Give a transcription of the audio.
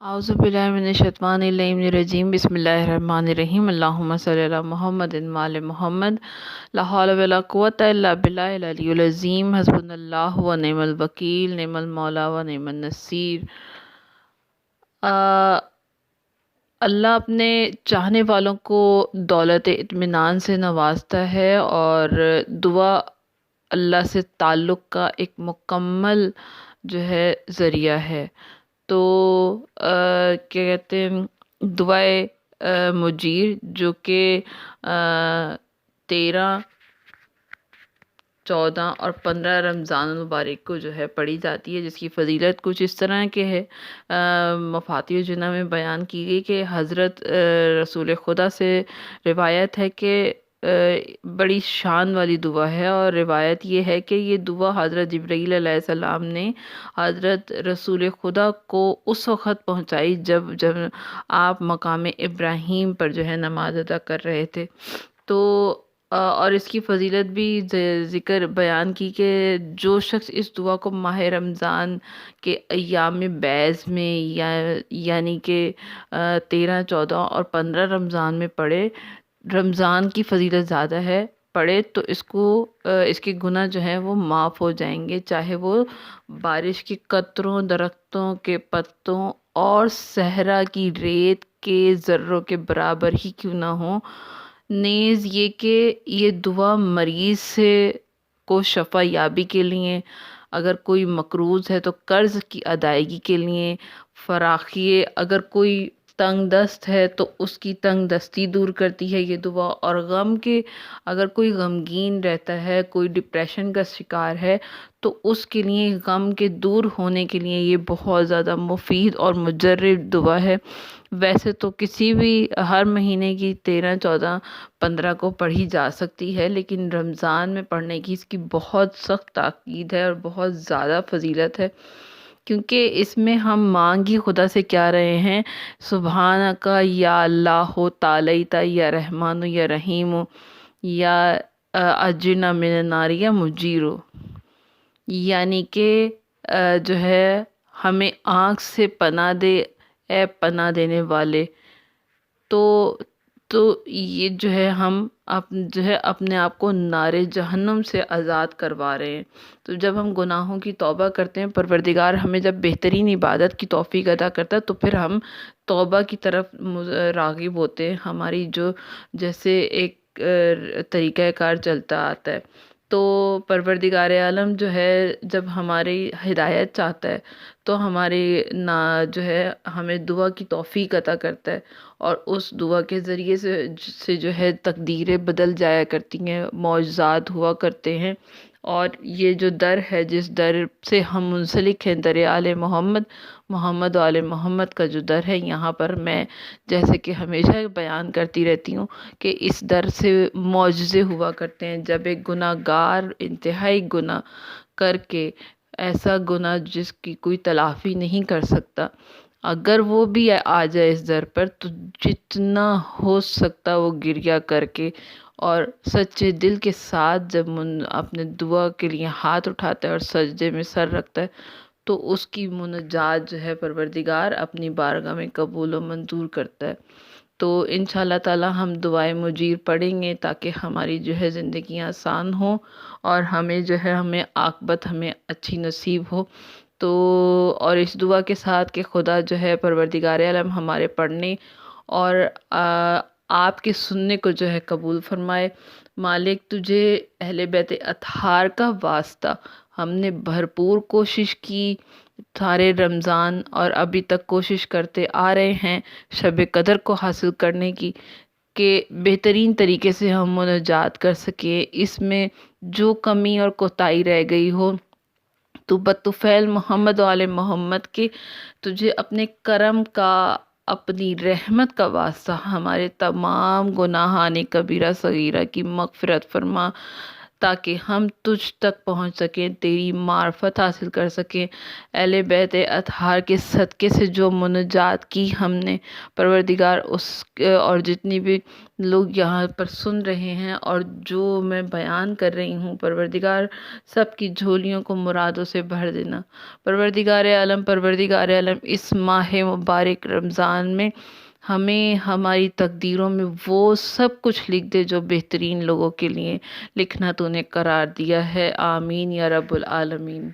اعوذ باللہ من الشیطان الرجیم بسم اللہ الرحمن الرحیم اللہم صلی علی محمد وعلی محمد لا حول ولا قوة الا باللہ العلی العظیم حسبنا اللہ و نعم الوکیل نعم المولا و نعم النصیر۔ اللہ اپنے چاہنے والوں کو دولت اطمینان سے نوازتا ہے، اور دعا اللہ سے تعلق کا ایک مکمل ذریعہ ہے۔ تو کیا کہتے ہیں، دعائے مجیر جو کہ 13، 14 اور 15 رمضان المبارک کو پڑھی جاتی ہے، جس کی فضیلت کچھ اس طرح کے ہے۔ مفاتیح الجنہ میں بیان کی گئی کہ حضرت رسول خدا سے روایت ہے کہ بڑی شان والی دعا ہے، اور روایت یہ ہے کہ یہ دعا حضرت جبرائیل علیہ السلام نے حضرت رسول خدا کو اس وقت پہنچائی جب آپ مقام ابراہیم پر نماز ادا کر رہے تھے۔ تو اور اس کی فضیلت بھی ذکر بیان کی کہ جو شخص اس دعا کو ماہ رمضان کے ایام بیض میں یعنی کہ 13، 14 اور 15 رمضان میں پڑھے، رمضان کی فضیلت زیادہ ہے، پڑھے تو اس کے گناہ وہ معاف ہو جائیں گے، چاہے وہ بارش کے قطروں، درختوں کے پتوں اور صحرا کی ریت کے ذروں کے برابر ہی کیوں نہ ہوں۔ نیز یہ کہ یہ دعا مریض کو شفا یابی کے لیے، اگر کوئی مقروض ہے تو قرض کی ادائیگی کے لیے، فراخی، اگر کوئی تنگ دست ہے تو اس کی تنگ دستی دور کرتی ہے یہ دعا، اور اگر کوئی غمگین رہتا ہے، کوئی ڈپریشن کا شکار ہے تو اس کے لیے غم کے دور ہونے کے لیے یہ بہت زیادہ مفید اور مجرب دعا ہے۔ ویسے تو کسی بھی ہر مہینے کی 13، 14، 15 کو پڑھی جا سکتی ہے، لیکن رمضان میں پڑھنے کی اس کی بہت سخت تاکید ہے اور بہت زیادہ فضیلت ہے، کیونکہ اس میں ہم مانگ ہی خدا سے کیا رہے ہیں، سبحانک یا اللہ تعالیٰ یا رحمان یا رحیم یا اجرنا من النار یا مجیرو، یعنی کہ ہمیں آنکھ سے پناہ دے اے پناہ دینے والے۔ تو یہ ہم اپنے آپ کو نار جہنم سے آزاد کروا رہے ہیں۔ تو جب ہم گناہوں کی توبہ کرتے ہیں، پروردگار ہمیں جب بہترین عبادت کی توفیق عطا کرتا ہے تو پھر ہم توبہ کی طرف راغب ہوتے ہیں، ہماری جیسے ایک طریقہ کار چلتا آتا ہے۔ تو پروردگار عالم جب ہماری ہدایت چاہتا ہے تو ہمیں دعا کی توفیق عطا کرتا ہے، اور اس دعا کے ذریعے سے تقدیریں بدل جایا کرتی ہیں، معجزات ہوا کرتے ہیں۔ اور یہ جو در ہے، جس در سے ہم منسلک ہیں، در آل محمد و آل محمد کا جو در ہے، یہاں پر میں جیسے کہ ہمیشہ بیان کرتی رہتی ہوں کہ اس در سے معجزے ہوا کرتے ہیں۔ جب ایک گناہ گار انتہائی گناہ کر کے، ایسا گناہ جس کی کوئی تلافی نہیں کر سکتا، اگر وہ بھی آ جائے اس در پر، تو جتنا ہو سکتا وہ گریہ کر کے اور سچے دل کے ساتھ جب اپنے دعا کے لیے ہاتھ اٹھاتا ہے اور سجدے میں سر رکھتا ہے، تو اس کی مناجات پروردگار اپنی بارگاہ میں قبول و منظور کرتا ہے۔ تو انشاءاللہ تعالی ہم دعائے مجیر پڑھیں گے تاکہ ہماری زندگیاں آسان ہوں، اور ہمیں عاقبت اچھی نصیب ہو۔ تو اور اس دعا کے ساتھ کہ خدا پروردگار عالم ہمارے پڑھنے اور آپ کے سننے کو قبول فرمائے۔ مالک تجھے اہل بیت اطہار کا واسطہ، ہم نے بھرپور کوشش کی سارے رمضان اور ابھی تک کوشش کرتے آ رہے ہیں شب قدر کو حاصل کرنے کی، کہ بہترین طریقے سے ہم مناجات کر سکیں۔ اس میں جو کمی اور کوتاہی رہ گئی ہو تو بطفیل محمد و آل محمد کے تجھے اپنے کرم کا، اپنی رحمت کا واسطہ ہمارے تمام گناہان کبیرہ صغیرہ کی مغفرت فرما، تاکہ ہم تجھ تک پہنچ سکیں، تیری معرفت حاصل کر سکیں۔ اہل بیت اطہار کے صدقے سے جو مناجات کی ہم نے پروردگار، اس اور جتنی بھی لوگ یہاں پر سن رہے ہیں اور جو میں بیان کر رہی ہوں، پروردگار سب کی جھولیوں کو مرادوں سے بھر دینا۔ پروردگار عالم اس ماہ مبارک رمضان میں ہمیں ہماری تقدیروں میں وہ سب کچھ لکھ دے جو بہترین لوگوں کے لیے لکھنا تو نے قرار دیا ہے۔ آمین یا رب العالمین۔